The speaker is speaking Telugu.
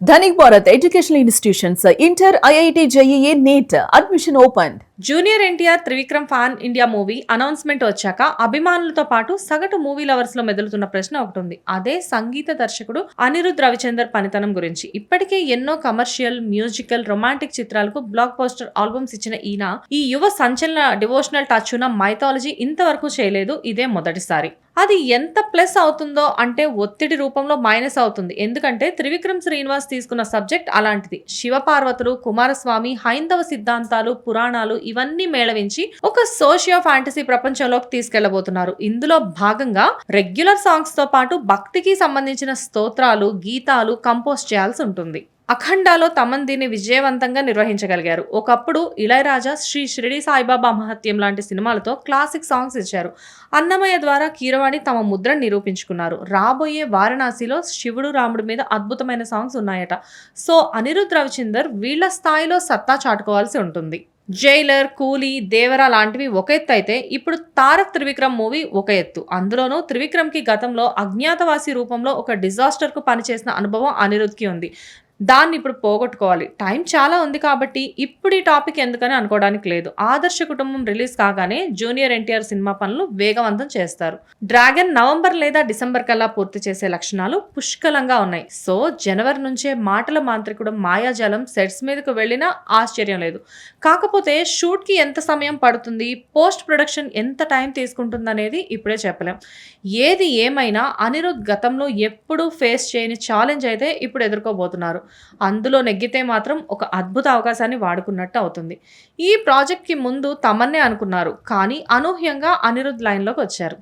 Dhanik Bharat Educational Institutions, Inter, IIT, JEE, NEET, admission opened. Junior NTR Trivikram fan India movie announcement వచ్చాక అభిమానులతో పాటు సగటు మూవీ లవర్స్ లో మెదులుతున్న ప్రశ్న ఒకటి ఉంది. అదే సంగీత దర్శకుడు అనిరుద్ రవిచందర్ పనితనం గురించి. ఇప్పటికే ఎన్నో కమర్షియల్, మ్యూజికల్, రొమాంటిక్ చిత్రాలకు బ్లాక్ పోస్టర్ ఆల్బమ్స్ ఇచ్చిన ఈయన ఈ యువ సంచలన డివోషనల్ టచ్ ఉన్న మైథాలజీ ఇంతవరకు చేయలేదు. ఇదే మొదటిసారి. అది ఎంత ప్లస్ అవుతుందో అంటే ఒత్తిడి రూపంలో మైనస్ అవుతుంది. ఎందుకంటే త్రివిక్రమ్ శ్రీనివాస్ తీసుకున్న సబ్జెక్ట్ అలాంటిది. శివపార్వతులు, కుమారస్వామి, హైందవ సిద్ధాంతాలు, పురాణాలు ఇవన్నీ మేళవించి ఒక సోషియో ఫ్యాంటసీ ప్రపంచంలోకి తీసుకెళ్లబోతున్నారు. ఇందులో భాగంగా రెగ్యులర్ సాంగ్స్ తో పాటు భక్తికి సంబంధించిన స్తోత్రాలు, గీతాలు కంపోజ్ చేయాల్సి ఉంటుంది. అఖండాలో తమన్ దీన్ని విజయవంతంగా నిర్వహించగలిగారు. ఒకప్పుడు ఇళయరాజా శ్రీ షిరిడి సాయిబాబా మహత్యం లాంటి సినిమాలతో క్లాసిక్ సాంగ్స్ ఇచ్చారు. అన్నమయ్య ద్వారా కీరవాణి తమ ముద్రను నిరూపించుకున్నారు. రాబోయే వారణాసిలో శివుడు రాముడి మీద అద్భుతమైన సాంగ్స్ ఉన్నాయట. సో అనిరుద్ రవిచందర్ వీళ్ల స్థాయిలో సత్తా చాటుకోవాల్సి ఉంటుంది. జైలర్, కూలీ, దేవరా లాంటివి ఒక ఎత్తు అయితే ఇప్పుడు తారక్ త్రివిక్రమ్ మూవీ ఒక ఎత్తు. అందులోనూ త్రివిక్రమ్ కి గతంలో అజ్ఞాతవాసి రూపంలో ఒక డిజాస్టర్ కు పనిచేసిన అనుభవం అనిరుద్ కి ఉంది. దాన్ని ఇప్పుడు పోగొట్టుకోవాలి. టైం చాలా ఉంది కాబట్టి ఇప్పుడు ఈ టాపిక్ ఎందుకని అనుకోవడానికి లేదు. ఆదర్శ కుటుంబం రిలీజ్ కాగానే జూనియర్ ఎన్టీఆర్ సినిమా పనులు వేగవంతం చేస్తారు. డ్రాగన్ నవంబర్ లేదా డిసెంబర్ కల్లా పూర్తి చేసే లక్షణాలు పుష్కలంగా ఉన్నాయి. సో జనవరి నుంచే మాటల మాంత్రికుడు మాయాజాలం సెట్స్ మీదకు వెళ్ళినా ఆశ్చర్యం లేదు. కాకపోతే షూట్ కి ఎంత సమయం పడుతుంది, పోస్ట్ ప్రొడక్షన్ ఎంత టైం తీసుకుంటుంది అనేది ఇప్పుడే చెప్పలేం. ఏది ఏమైనా అనిరుద్ గతంలో ఎప్పుడూ ఫేస్ చేయని ఛాలెంజ్ అయితే ఇప్పుడు ఎదుర్కోబోతున్నారు. అందులో నెగ్గితే మాత్రం ఒక అద్భుత అవకాశాన్ని వాడుకున్నట్టు అవుతుంది. ఈ ప్రాజెక్ట్ కి ముందు తమన్నే అనుకున్నారు, కానీ అనూహ్యంగా అనిరుద్ లైన్లోకి వచ్చారు.